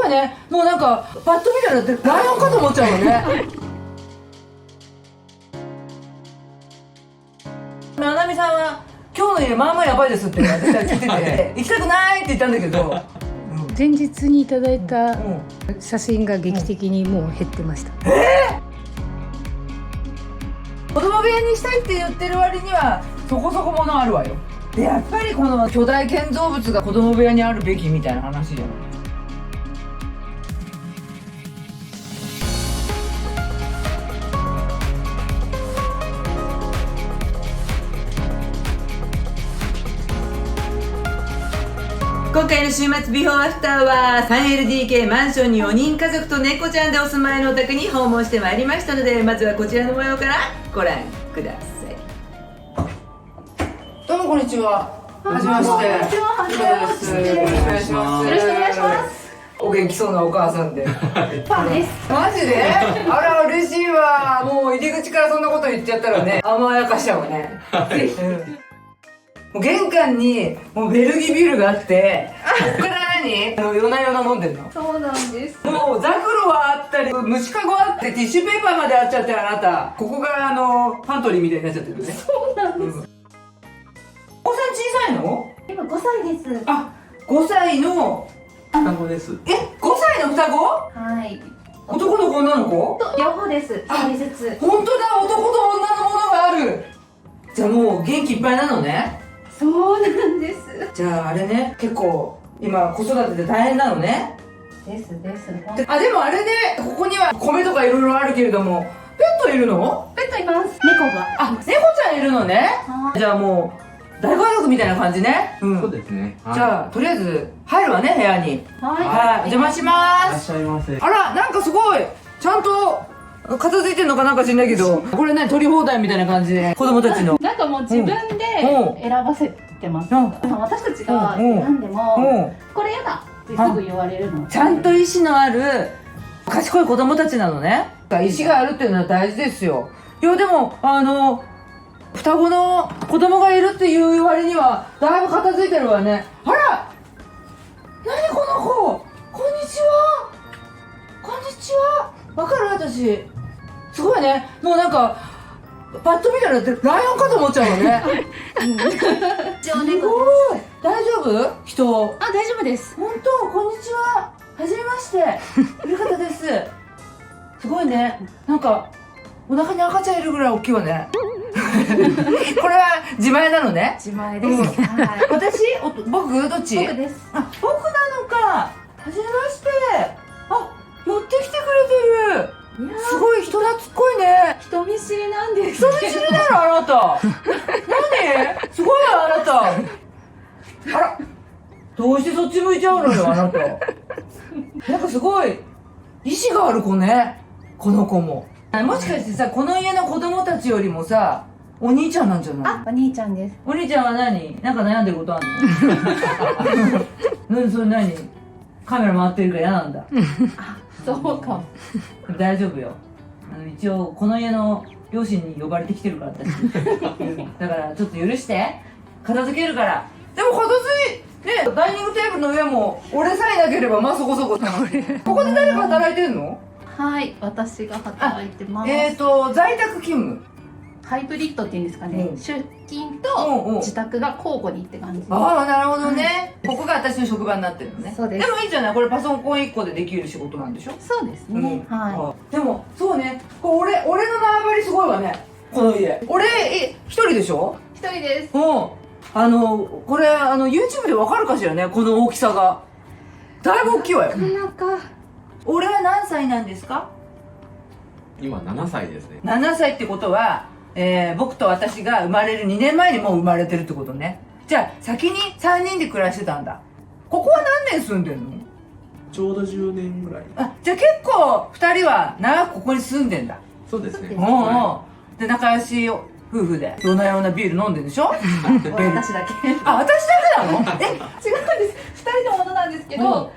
いね、もうなんかパッと見たらライオンかと思っちゃうよね。ななみさんは今日の家まあまあやばいですって私は聞いてて行きたくないって言ったんだけど、前日にいただいた写真が劇的にもう減ってました。子供部屋にしたいって言ってる割にはそこそこものあるわよ。でやっぱりこの巨大建造物が子供部屋にあるべきみたいな話じゃない。今回の週末ビフォーアフターは 3LDK マンションに4人家族と猫ちゃんでお住まいのお宅に訪問してまいりましたので、まずはこちらの模様からご覧ください。どうもこんにちは。はじめまして。こんにちは。はじめまして。よろしくお願いします。よろしくお願いします。お元気そうなお母さんで。ファンです。マジで？あら嬉しいわ。もう入り口からそんなこと言っちゃったらね、甘やかしちゃうわね。ぜひ。もう玄関にもうベルギービールがあって、こっから夜な夜な飲んでんの。そうなんです。もうザクロはあったり、虫かごあって、ティッシュペーパーまであっちゃって、あなたここがパントリーみたいになっちゃってるね。そうなんです。お子さん小さいの？今5歳です。あ、5歳の双子です。5歳の双子？はい。男の子女の子？両方です。あ一人ずつ。本当だ、男と女のものがある。じゃあもう元気いっぱいなのね。そうなんです。じゃああれね、結構今子育てで大変なのね。です。あ、でもあれね、ここには米とかいろいろあるけれども、ペットいるの？ペットいます。猫が。あ、猫ちゃんいるのね。じゃあもう大家族みたいな感じね。そうですね。じゃあとりあえず入るわね、部屋に。はい。お邪魔しまいらっす。しゃいませ。あら、なんかすごいちゃんと片付いてんのかなんか知んないけど、これね、取り放題みたいな感じで子供たちの。なんかもう自分で選ばせてます。私たちが選んでも、これやだってすぐ言われるの。ちゃんと意志のある賢い子供たちなのね。意志があるっていうのは大事ですよ。いやでも双子の子供がいるっていう割にはだいぶ片付いてるわね。あら、何この子。こんにちは。こんにちは。わかる？私すごいね。もうなんかパッと見たらライオンかと思っちゃうよね。一応すごい。大丈夫？人。あ、大丈夫です。本当、こんにちは。はじめまして。古方です。すごいね。なんかお腹に赤ちゃんいるぐらい大きいわね。これは自前なのね。自前です。はい。私？僕？どっち？僕です。あ、僕なのか。はじめまして。あ、寄ってきてくれてる。すごい人懐っこいね。人見知りなんです。人見知りなのあなた。何？すごいわあなた。あら、どうしてそっち向いちゃうのよあなた。なんかすごい意志がある子ね、この子も。もしかしてさ、この家の子供たちよりもさ、お兄ちゃんなんじゃない？あ、お兄ちゃんです。お兄ちゃんは何？なんか悩んでることあるの？それ何？カメラ回ってるから嫌なんだ。そうかも。大丈夫よ。一応この家の両親に呼ばれてきてるから私。だからちょっと許して片付けるから。でも片付いね、ダイニングテーブルの上も俺さえなければまあそこそこ。ここで誰か働いてんの？はい、私が働いてます。在宅勤務。ハイブリッドっていうんですかね、うん出勤と自宅が交互にって感じ。ああ、なるほどね。ここが私の職場になってるのね。そうです。でもいいんじゃない？これパソコン1個でできる仕事なんでしょ？そうですね。はでもそうね、これ俺の縄張りすごいわね、この家。俺一人でしょ？い。一人です。これYouTube でわかるかしらね、この大きさが。だいぶ大きいわよ。なかなか。俺は何歳なんですか？今7歳ですね。 7歳ってことは、僕と私が生まれる2年前にもう生まれてるってことね。じゃあ先に3人で暮らしてたんだ。ここは何年住んでんの？ちょうど10年ぐらい。あ、じゃあ結構2人は長くここに住んでんだ。そうですね。で仲良し夫婦で夜な夜なビール飲んでるでしょ？私だけ。あ、私だけなの？違うんです。二人のものなんですけど、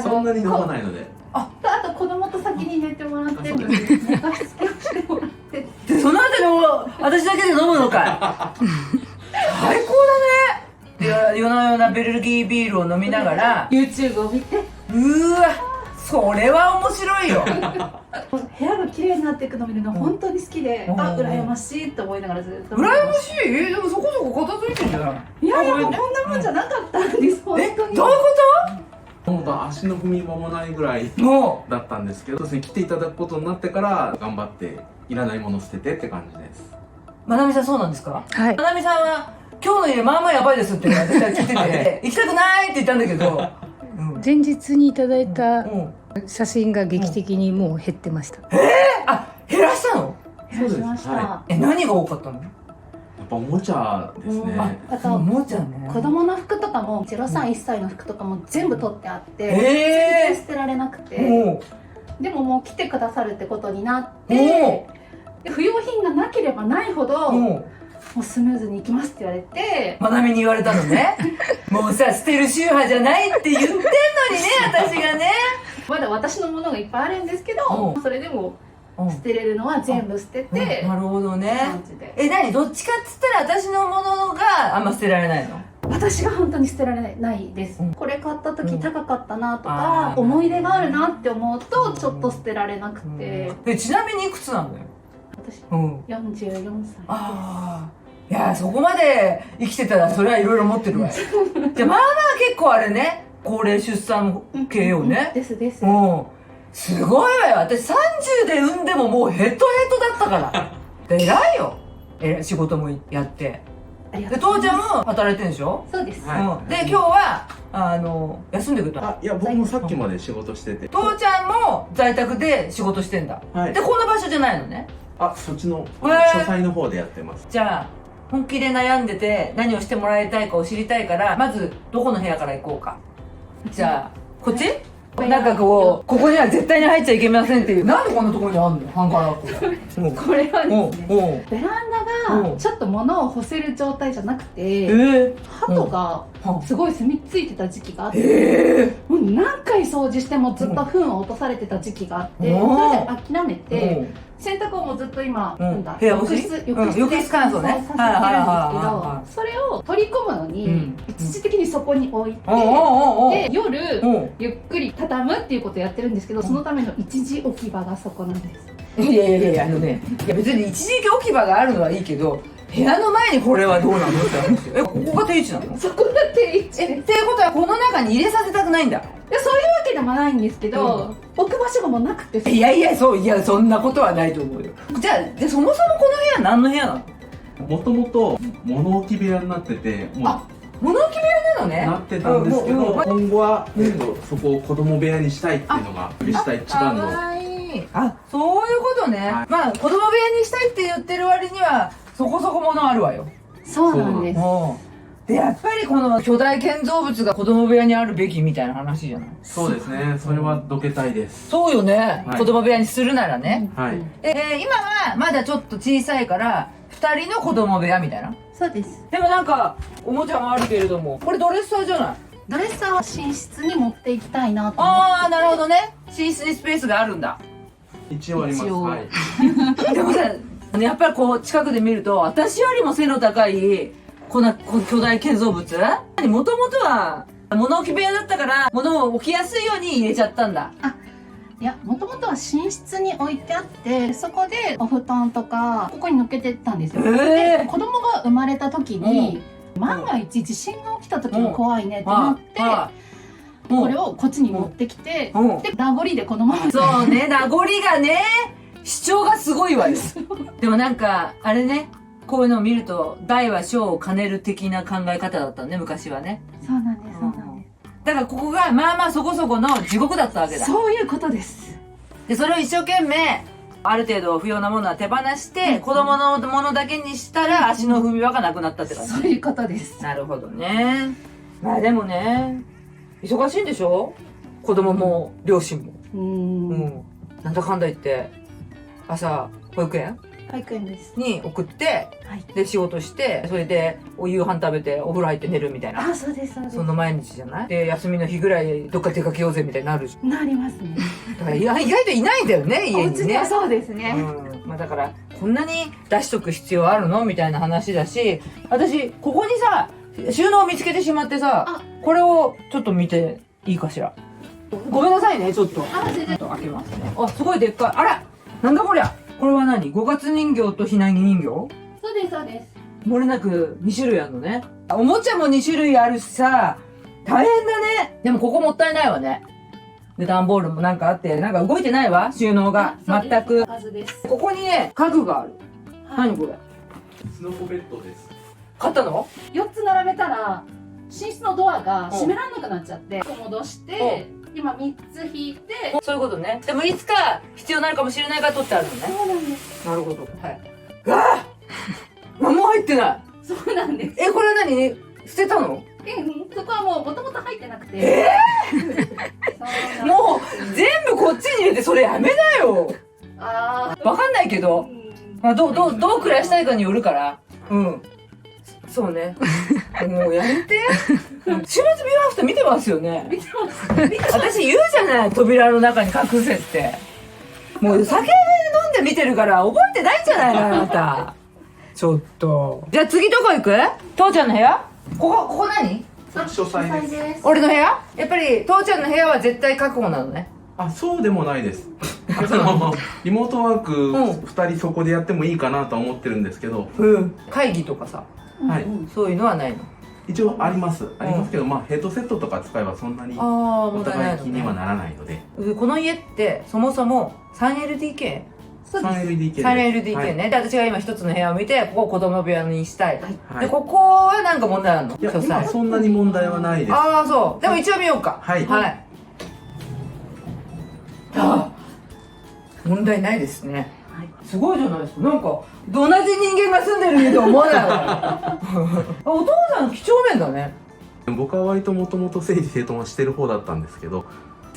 そんなに飲まないので。あと子供と先に寝てもらってるので、寝かしつけをしてもらって。で、その後に私だけで飲むのかい。最高だね。で、夜な夜なベルギービールを飲みながら YouTube を見て。うーわ、それは面白いよ。部屋が綺麗になっていくのを見るの本当に好きで、うんあ、羨ましいって思いながらずっと羨ましい。でもそこそこ片付いてんじゃない？いやいや、ごめねもうんこんなもんじゃなかったんです、本え、どういう当に。本当は足の踏み場もないぐらいこと？もだったんですけど、そうですね、来ていただくことになってから頑張っていらないもの捨ててって感じです。う、まなみさんそうなんですか？はいまなみさんは今日の家まあまあやばいですって私は聞いてて行きたくないって言ったんだけど、前日にいただいたうん、写真が劇的にもう減ってました。あ、減らしたの？減らしました。は何が多かったの？やっぱおもちゃですね。あとおもちゃね。子供の服とかも0歳1歳の服とかも全部取ってあって、全然捨てられなくて、もでももう来てくださるってことになっう、て、で不要品がなければないほどももう、うスムーズに行きますって言われて、まなみに言われたのね。もうさ、捨てる宗派じゃないって言ってんのにね、私がね。まだ私のものがいっぱいあるんですけど、それでもうん捨てれるのは全部捨てて、なるほどね。感じで。何どっちかっつったら私のものがあんま捨てられないの？私が本当に捨てられないです、うんこれ買った時高かったなとか、あー思い出があるなって思うとちょっと捨てられなくて、ちなみにいくつなんだよ？私うん。 44歳ああ。いや、そこまで生きてたらそれはいろいろ持ってるわよ。じゃあまあまあ結構あれね、高齢出産系よね。ですです、うん。すごいわよ。私30で産んでももうヘトヘトだったから。偉いよ。仕事もやって。で、ありがとうございます。父ちゃんも働いてるんでしょ？そうです、はいうん。で、今日は、休んでくれたの。あ、いや、僕もさっきまで仕事してて。父ちゃんも在宅で仕事してんだ。はいで、。こんな場所じゃないのね。あ、そっちのへー書斎の方でやってます。じゃあ、本気で悩んでて何をしてもらいたいかを知りたいから、まずどこの部屋から行こうか。じゃあ、こっち？なんかこう、ここには絶対に入っちゃいけませんっていう。なんでこんなところにあんの？ハンカラーこれ。これはですね、おうベランダがちょっと物を干せる状態じゃなくて、鳩がすごい住み着いてた時期があって、もう何回掃除してもずっと糞を落とされてた時期があって、うんそれで諦めて、洗濯をもうずっと今、うんなんだ部屋干し浴室浴室乾燥ねさせてるんですけはいはいはいはど、それを取り込むのに、うん一時的にそこに置いて、おうおうおうおうで夜、おうゆっくり畳むっていうことをやってるんですけど、そのための一時置き場がそこなんです。いやいやいや、いや別に一時期置き場があるのはいいけど、部屋の前にこれはどうなのって話よ。ここが定位置なの？そこが定位置っていうことはこの中に入れさせたくないんだ。いや、そういうわけでもないんですけど、置く場所がもうなくて、いやいや、そんなことはないと思うよ。じゃあそもそもこの部屋何の部屋なの？もともと物置部屋になってて、もあ物置部屋なのね。なってたんですけど、うん今後は、そこを子供部屋にしたいっていうのが、売りした一番の。かわいい。あ、そういうことね。はいまあ子供部屋にしたいって言ってる割にはそこそこものあるわよ。そうなんです。で、やっぱりこの巨大建造物が子供部屋にあるべきみたいな話じゃない？そうですね、それはどけたいです。そうよね、はい子供部屋にするならね。はい。今はまだちょっと小さいから2人の子供部屋みたいな。そうです。でもなんかおもちゃもあるけれども、これドレッサーじゃない？ドレッサーは寝室に持っていきたいなと思って。ああ、なるほどね。寝室にスペースがあるんだ。一応あります。一応はい。でもさ、やっぱりこう近くで見ると私よりも背の高いこんな巨大建造物、もともとは物置部屋だったから物を置きやすいように入れちゃったんだ。いや、もともとは寝室に置いてあって、そこでお布団とかここに乗っけてたんですよ。で、子供が生まれた時に、万が一地震が起きた時に怖いねってなって、これをこっちに持ってきて、で名残でこのまま。そうね、名残がね、主張がすごいわよ。でもなんかあれね、こういうのを見ると大は小を兼ねる的な考え方だったね、昔はね。そうなんです、そうなんです。だからここがまあまあそこそこの地獄だったわけだ。そういうことです。でそれを一生懸命ある程度不要なものは手放して子供のものだけにしたら足の踏み場がなくなったって感じ。そういうことです。なるほどね。まあでもね、忙しいんでしょ、子供も両親も。なんだかんだ言って朝保育園保育園です。に送ってはい。で仕事してそれでお夕飯食べてお風呂入って寝るみたいな、あ、そうです、そうです。その毎日じゃない。で休みの日ぐらいどっか出かけようぜみたいになるし、なりますね。だから意外といないんだよね、お家にね家には。そうですね。まあだからこんなに出しとく必要あるのみたいな話だし、私ここにさ収納を見つけてしまってさ、これをちょっと見ていいかしら。ごめんなさいね、ちょっと。あ、全然。開けますね。あ、すごいでっかい。あら、なんだこりゃ。これは何？五月人形とひなぎ人形？そうです、そうです。漏れなく2種類あるのね。おもちゃも2種類あるしさ、大変だね。でもここもったいないわね。で、段ボールもなんかあって、なんか動いてないわ、収納が。全く。数です。ここにね、家具がある。何これ？スノコベッドです。買ったの4つ並べたら寝室のドアが閉められなくなっちゃって戻して今3つ引いて。そういうことね。でもいつか必要になるかもしれないから取ってあるのね。そうなんです。なるほど。はい。うわぁ何も入ってない。そうなんです。これは何？捨てたの？そこはもうもともと入ってなくて。う。もう全部こっちに入れてそれやめなよ。あわかんないけど、まあ、どう暮らしたいかによるから。うん。そうね。もうやめて。週末ビューアフター見てますよね。見てます。私言うじゃない、扉の中に隠せって。もう酒飲んで見てるから覚えてないんじゃないの、あなた。ちょっと。じゃあ次どこ行く？父ちゃんの部屋？ここ何？書斎です。です。俺の部屋？やっぱり父ちゃんの部屋は絶対確保なのね。あ、そうでもないです。リモートワーク2人そこでやってもいいかなとは思ってるんですけど、会議とかさ、はい、そういうのはないの？一応ありますけど、まあヘッドセットとか使えばそんなにお互い気にはならないので。この家ってそもそも 3LDK？ 3LDK 3LDK ね。で、私が今一つの部屋を見て、ここを子供部屋にしたい。はいで、ここはなんか問題あるの？いや、今そんなに問題はないです。ああ、そう。でも一応見ようか。はいはい。ああ、問題ないですね。すごいじゃないですか。なんか、同じ人間が住んでる家とは思わないわ。お父さん几帳面だね。僕は割ともともと整理整頓はしてる方だったんですけど、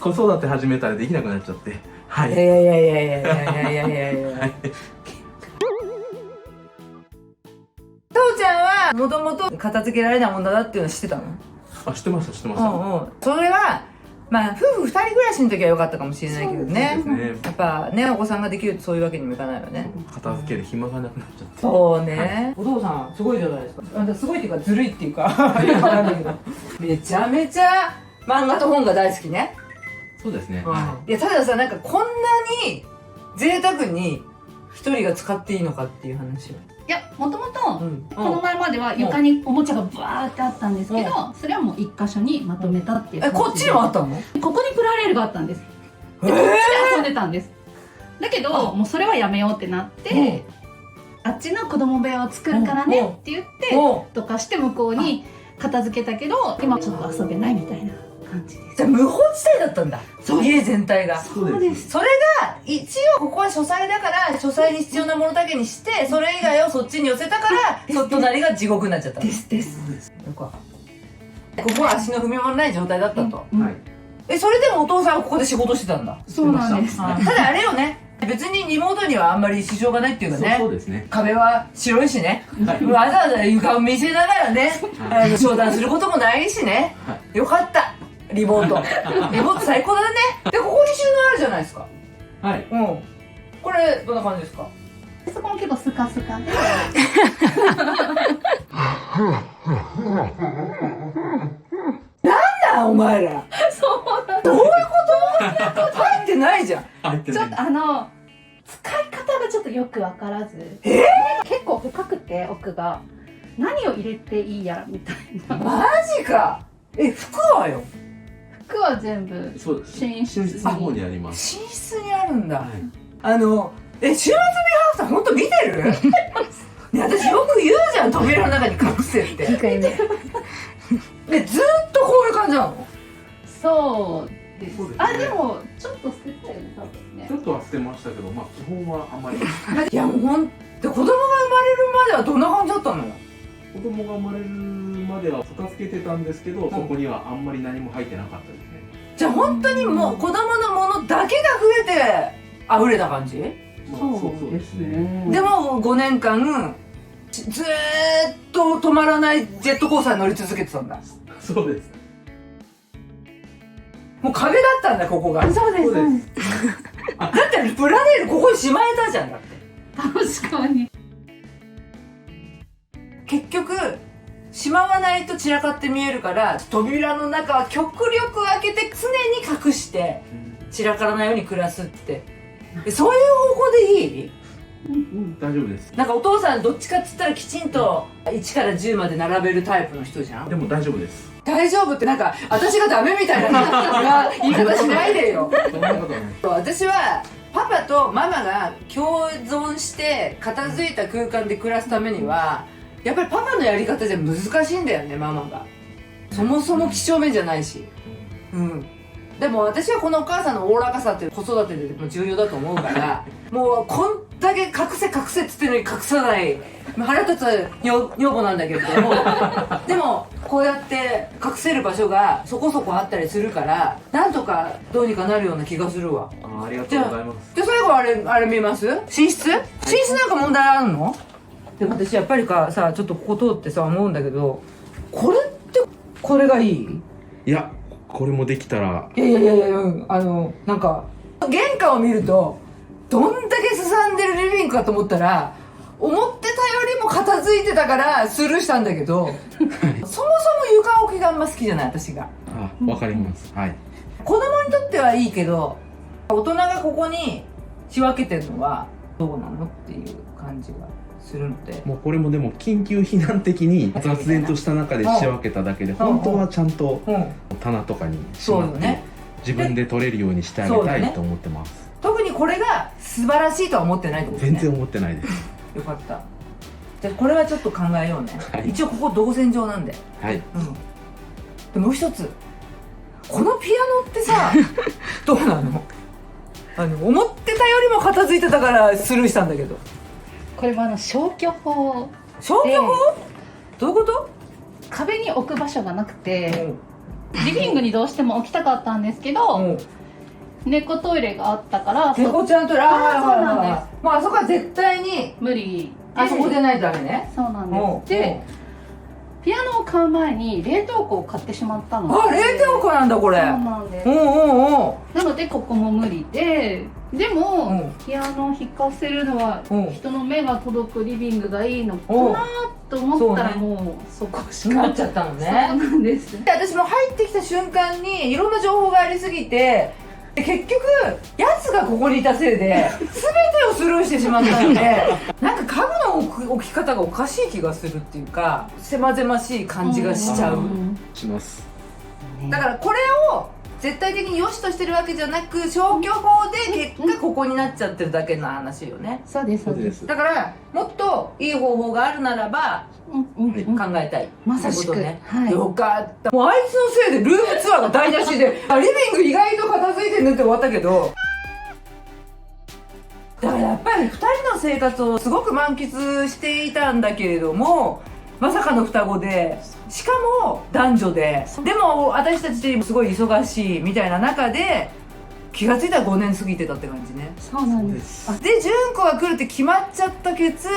子育て始めたらできなくなっちゃって、はい。いやいやいやいやいやいやいやいやいや。父ちゃんはもともと片付けられない女だっていうの知ってたの？あ、知ってました、知ってました。それはまあ夫婦2人暮らしの時は良かったかもしれないけどね。そうですね。やっぱね、お子さんができるとそういうわけにもいかないよね。片付ける暇がなくなっちゃって。そうね。お父さんすごいじゃないですか。すごいっていうかずるいっていうかよくわかんないけど、めちゃめちゃ漫画と本が大好きね。そうですね。いや、たださ、なんかこんなに贅沢に一人が使っていいのかっていう話を。いや、もともとこのうん。前までは床におもちゃがブワーってあったんですけど、それはもう一箇所にまとめたっていう感じで。こっちにもあったの？ここにプラレールがあったんです。で、こっちで遊んでたんです。だけど、もうそれはやめようってなって、あっちの子供部屋を作るからねって言ってとかして向こうに片付けたけど、今ちょっと遊べないみたいな感じです。じゃあ無法地帯だったんだ。家全体が。そうです。それが一応ここは書斎だから書斎に必要なものだけにして、それ以外をそっちに寄せたからそっ隣が地獄になっちゃった。です。よくわかった。ここは足の踏み場のない状態だったと。はい。それでもお父さんはここで仕事してたんだ。そうなんです。ただあれよね、別にリモートにはあんまり支障がないっていうかね。そうですね。壁は白いしね、わざわざ床を見せながらね、商談することもないしね、よかったリモートリモート最高だね。で、ここに収納あるじゃないですか。はい。これどんな感じですか？そこも結構スカスカで。なんだお前ら、そうなんどういうこと入ってないじゃん。ちょっと使い方がちょっとよくわからず、結構深くて奥が何を入れていいやらみたいな。マジか。服はよ？服は全部そうです。寝室にの方にあります。寝室にあるんだ。はい。週末見ハウス本当見てる？ね、私よく言うじゃん、扉の中に隠せって。2回目。ずっとこういう感じなの？そうです。そうですねあ、でもちょっと捨てたよね、多分ねちょ。っとは捨てましたけど、まあ基本はあんまり。いやもうほんと、子供が生まれるまではどんな感じだったのよ？子供が生まれるまでは片付けてたんですけど、そこにはあんまり何も入ってなかったですね。じゃあ本当にもう子供のものだけが増えて溢れた感じ？まあそうですね。でも5年間ずーっと止まらないジェットコースターに乗り続けてたんだ。そうです。もう壁だったんだ、ここが。そうです。そうです。だってプラレールここにしまえたじゃん。だって確かに。結局しまわないと散らかって見えるから、扉の中は極力開けて常に隠して散らからないように暮らすって。そういう方向でいい？大丈夫です。なんかお父さんどっちかって言ったらきちんと1から10まで並べるタイプの人じゃん。でも大丈夫です。大丈夫ってなんか私がダメみたいな言い方しないでよ。そんなことはない。私はパパとママが共存して片付いた空間で暮らすためにはやっぱりパパのやり方じゃ難しいんだよね、ママが。そもそも几帳面じゃないし。でも私はこのお母さんのおおらかさって子育てでも重要だと思うからもうこんだけ隠せっつってのに隠さない腹立つ女房なんだけれどもでもこうやって隠せる場所がそこそこあったりするからなんとかどうにかなるような気がするわ。ありがとうございます。で最後あれ見ます？寝室なんか問題あるの？でも私やっぱりさちょっとここ通ってさ思うんだけど、これってこれがいい？いや、これもできたら。いやなんか玄関を見るとどんだけすさんでるリビングかと思ったら思ってたよりも片付いてたからスルーしたんだけどそもそも床置きがあんま好きじゃない私が。わかります。はい。子供にとってはいいけど大人がここに仕分けてるのはどうなのっていう感じがするので、もうこれもでも緊急避難的に雑然とした中で仕分けただけで本当はちゃんと棚とかにしまって自分で取れるようにしてあげたいと思ってます。特にこれが素晴らしいとは思ってないと思うね。全然思ってないです。よかった。じゃあこれはちょっと考えようね、はい、一応ここ動線上なんで、はい、でもう一つこのピアノってさどうなの？思ってたよりも片付いてたからスルーしたんだけど。これは消去法。消去法？どういうこと？壁に置く場所がなくて、リビングにどうしても置きたかったんですけど、猫トイレがあったから猫ちゃんトイレ、そうなんです。もうあそこは絶対に無理。あそこでないとダメね。そうなんです。でピアノを買う前に冷凍庫を買ってしまったので。冷凍庫なんだこれ。そうなんです。なのでここも無理で、でもピアノを弾かせるのは人の目が届くリビングがいいのかなと思ったらもうそこしかなっちゃったのね。そうなんです。で私も入ってきた瞬間にいろんな情報がありすぎて結局やつがここにいたせいで全てをスルーしてしまったのでなんか家具の置き方がおかしい気がするっていうか狭々しい感じがしちゃう。します。だからこれを絶対的に良しとしてるわけじゃなく消去法で結果ここになっちゃってるだけの話よね。そうですそうです。だからもっといい方法があるならば考えたい。まさしくね。よかった。もうあいつのせいでルームツアーが台無しでリビング意外と片付いてるねって終わったけど、だからやっぱり2人の生活をすごく満喫していたんだけれどもまさかの双子でしかも男女ででも私たちすごい忙しいみたいな中で気がついたら5年過ぎてたって感じね。そうなんです。で純子が来るって決まっちゃったけつ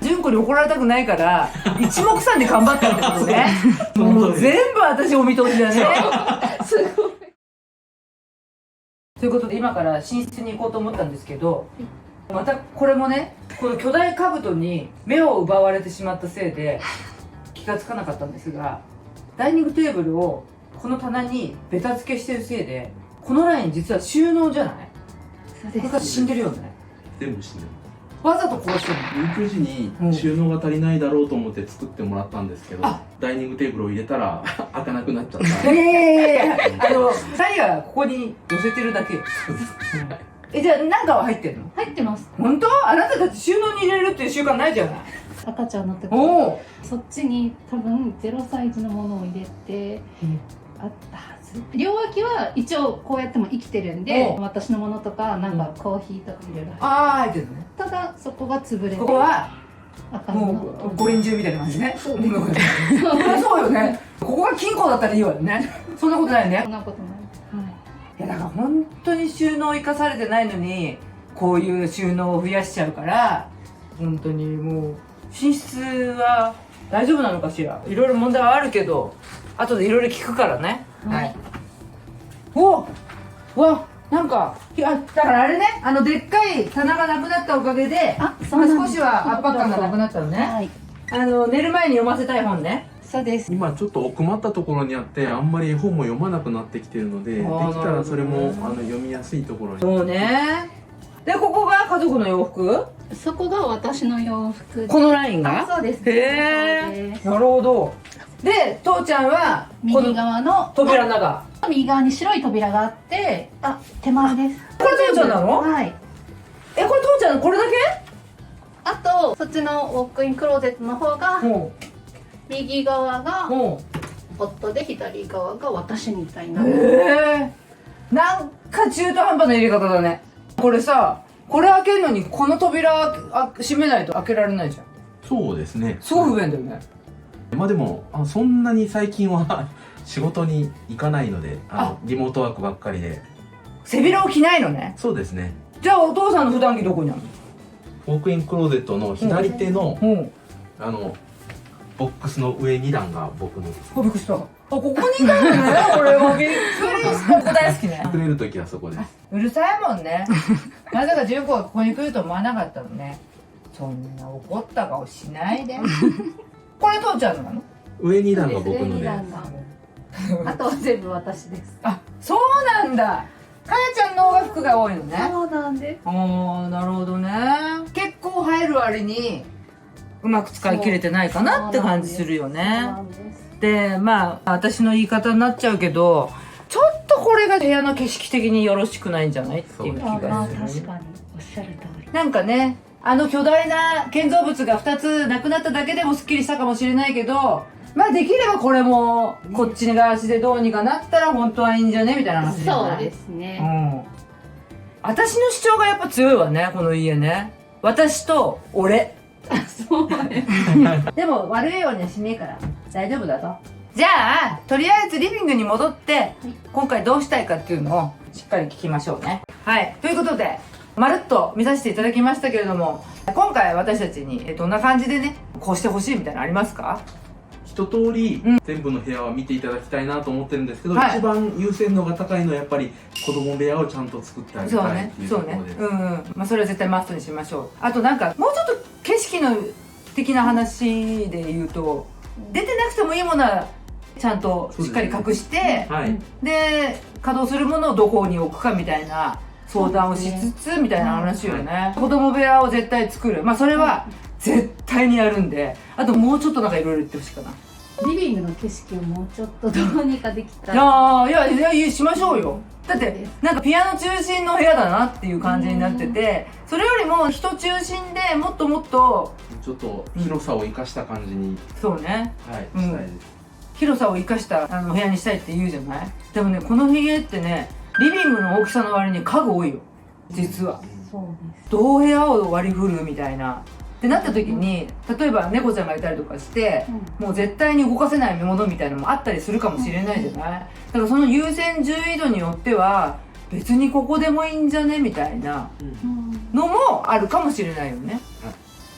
純子に怒られたくないから一目散で頑張ったってことねもう全部私お見通しだねすごい。ということで今から寝室に行こうと思ったんですけど、またこれもねこの巨大兜に目を奪われてしまったせいで気がつかなかったんですが、ダイニングテーブルをこの棚にベタ付けしてるせいでこのライン実は収納じゃない？そうです。これから死んでるよね。全部死んでる。わざとこうしてるの？入居時に収納が足りないだろうと思って作ってもらったんですけど、ダイニングテーブルを入れたら開かなくなっちゃった。いや2人がここに寄せてるだけよ。じゃあ何かは入ってるの？入ってます。本当？あなたたち収納に入れるっていう習慣ないじゃない。赤ちゃんの時そっちに多分0歳児のものを入れてあったはず。両脇は一応こうやっても生きてるんで私のものとかなんかコーヒーとかいろいろ入ってるのね。ただそこが潰れてここは赤もう五輪中みたいな感じね。そうよね。ここが金庫だったらいいわよね。そんなことないね。そんなことない。いやだから本当に収納生かされてないのにこういう収納を増やしちゃうから本当にもう寝室は大丈夫なのかしら。いろいろ問題はあるけど後でいろいろ聞くからね。はい。わなんかだからあれねでっかい棚がなくなったおかげで少しは圧迫感がなくなったのね。はい。寝る前に読ませたい本ね。そうです。今ちょっと奥まったところにあってあんまり絵本も読まなくなってきてるので、できたらそれも読みやすいところに。そうね。でここが家族の洋服？そこが私の洋服で。このラインが？そうです。へえ。なるほど。で父ちゃんはこの右側の扉の中。右側に白い扉があって、手前です。これ父ちゃんなの？はい。これ父ちゃんこれだけ？あとそっちのウォークインクローゼットの方が右側が夫で左側が私みたいな。へえ。なんか中途半端な入れ方だね。これさ、これ開けるのにこの扉閉めないと開けられないじゃん。そうですね。すごい不便だよね。まあでもそんなに最近は仕事に行かないので、リモートワークばっかりで。背広を着ないのね。そうですね。じゃあお父さんの普段着どこにあるの？ウォークインクローゼットの左手のボックスの上2段が僕の。あ、びっくりした。ここにいたのね。これはびっくりした。ここ大好きね。隠れる時はそこです。うるさいもんね。なぜか純子がここに来ると思わなかったのね。そんな怒った顔しないで。これ父ちゃんのなの？上2段が僕ので。あとは全部私です。あ、そうなんだ。かやちゃんの方が服が多いのね。そうなんです。ああ、なるほどね。結構入る割にうまく使い切れてないかなって感じするよね。で、まあ私の言い方になっちゃうけど、ちょっとこれが部屋の景色的によろしくないんじゃないっていう気がする。確かにおっしゃる通り。なんかね、巨大な建造物が2つなくなっただけでもすっきりしたかもしれないけど、まあできればこれもこっち側足でどうにかなったら本当はいいんじゃねみたいな話じゃない？そうですね。私の主張がやっぱ強いわね、この家ね。私と俺。そうね。でも悪いようにはしねえから大丈夫だぞ。じゃあとりあえずリビングに戻って、今回どうしたいかっていうのをしっかり聞きましょうね。はい、ということでまるっと見させていただきましたけれども、今回私たちにどんな感じでねこうしてほしいみたいなのありますか？一通り全部の部屋は見ていただきたいなと思ってるんですけど、はい、一番優先度が高いのはやっぱり子供部屋をちゃんと作ってあげたいっていうところです。まあそれは絶対マストにしましょう。あとなんかもうちょっと景色の的な話で言うと、出てなくてもいいものはちゃんとしっかり隠して、で稼働するものをどこに置くかみたいな相談をしつつみたいな話よね。子供部屋を絶対作る、まあそれは絶対にやるんで、あともうちょっとなんかいろいろ言ってほしいかな。リビングの景色をもうちょっとどうにかできたら。いやしましょうよ。だってなんかピアノ中心の部屋だなっていう感じになってて、それよりも人中心でもっともっとちょっと広さを生かした感じに、そうね、したいです。広さを生かした部屋にしたいって言うじゃない。でもね、この家ってね、リビングの大きさの割に家具多いよ実は。そうです。どう部屋を割り振るみたいなってなった時に、例えば猫ちゃんがいたりとかして、もう絶対に動かせないものみたいなのもあったりするかもしれないじゃない。だからその優先順位度によっては別にここでもいいんじゃねみたいなのもあるかもしれないよね。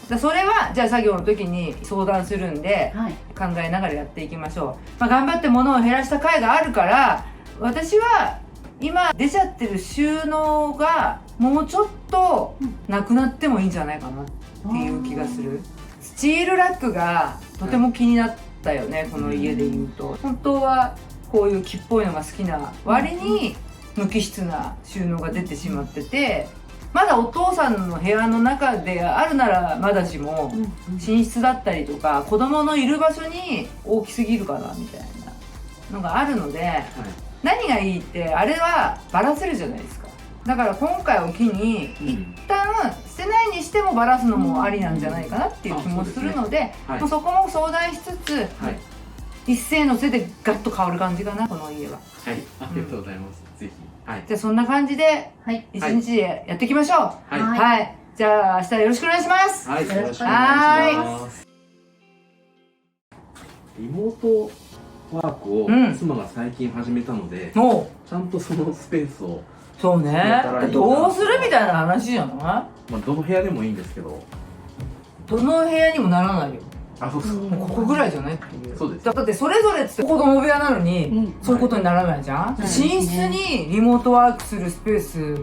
だそれはじゃあ作業の時に相談するんで、考えながらやっていきましょう。まあ、頑張って物を減らした回があるから、私は今出ちゃってる収納がもうちょっとなくなってもいいんじゃないかなっていう気がする。スチールラックがとても気になったよね、この家で言うと。本当はこういう木っぽいのが好きな割に無機質な収納が出てしまってて、まだお父さんの部屋の中であるならまだしも、寝室だったりとか子供のいる場所に大きすぎるかなみたいなのがあるので、何がいいってあれはバラせるじゃないですか。だから今回を機に一旦捨てないにしてもバラすのもありなんじゃないかなっていう気もするので、もうそこも相談しつつ、一斉のせでガッと変わる感じかな、この家は。はい、ありがとうございます。ぜひ。じゃあそんな感じで一日でやっていきましょう。はい。じゃあ明日よろしくお願いします。はい、よろしくお願いします。リモートワークを妻が最近始めたので、ちゃんとそのスペースを。そうね。どうするみたいな話じゃない？まあどの部屋でもいいんですけど。どの部屋にもならないよ。あ、そうそう。ここぐらいじゃないっていう。そうです。だってそれぞれっつって子供部屋なのに、そういうことにならないじゃん。寝室にリモートワークするスペース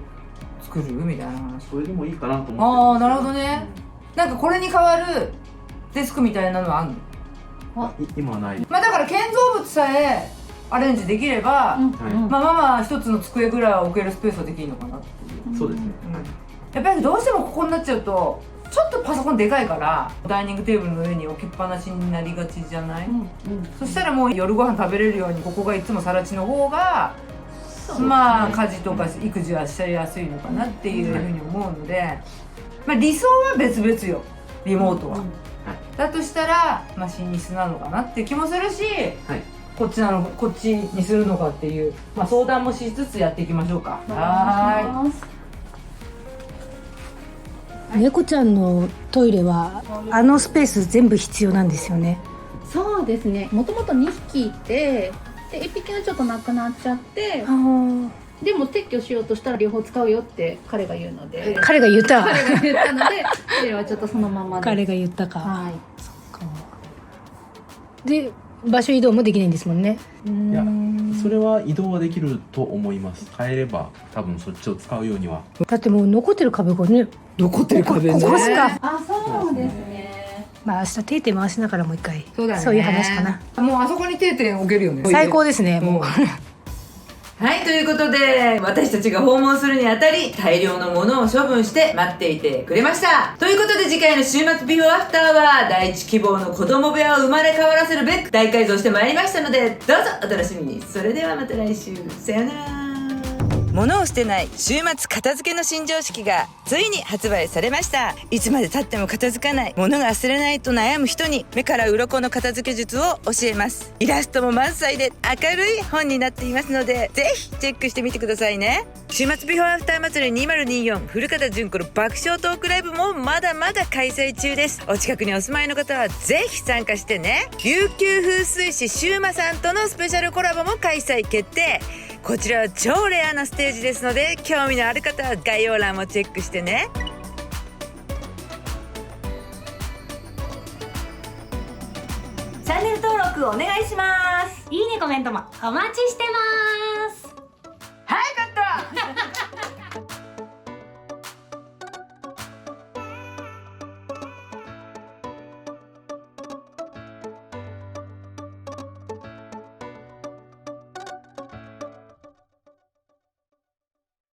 作るみたいな話。それでもいいかなと思って。ああ、なるほどね。なんかこれに代わるデスクみたいなのあんの？今はない。まあだから建造物さえアレンジできれば、はいまあまあ一つの机ぐらいは置けるスペースはできるのかなっていう、そうですね。やっぱりどうしてもここになっちゃうとちょっとパソコンでかいからダイニングテーブルの上に置きっぱなしになりがちじゃない、そしたらもう夜ご飯食べれるようにここがいつも更地の方が、まあ家事とか育児はしやすいのかなっていうふうに思うので、まあ理想は別々よ、リモートは。だとしたら、まあ、寝室なのかなっていう気もするし、はい、こっちにするのかっていう、まあ、相談もしつつやっていきましょうか。は猫ちゃんのトイレはあのスペース全部必要なんですよね。そうですね。もともと2匹いて、で1匹はちょっと亡くなっちゃって、でも撤去しようとしたら両方使うよって彼が言うので、彼が言った彼が言ったので、トイレはちょっとそのままで。彼が言ったか、はい。で場所移動もできないんですもんね。いや、それは移動はできると思います。変えれば多分そっちを使うようには。だってもう残ってる壁がね、残ってる壁ね。ここしか、あ、そうですね。まあ明日定点回しながらもう一回そうだね。そういう話かな。もうあそこに定点置けるよね。最高ですね、もう。はい、ということで私たちが訪問するにあたり大量のものを処分して待っていてくれました。ということで次回の週末ビフォーアフターは第一希望の子供部屋を生まれ変わらせるべく大改造してまいりましたので、どうぞお楽しみに。それではまた来週、さよなら。物を捨てない週末片付けの新常識がついに発売されました。いつまで経っても片付かない、物が捨てれないと悩む人に目から鱗の片付け術を教えます。イラストも満載で明るい本になっていますので、ぜひチェックしてみてくださいね。週末ビフォーアフター祭り2024古方純子の爆笑トークライブもまだまだ開催中です。お近くにお住まいの方はぜひ参加してね。琉球風水師シューマさんとのスペシャルコラボも開催決定。こちらは超レアなステージですので、興味のある方は概要欄をチェックしてね。チャンネル登録お願いします。いいねコメントもお待ちしてます。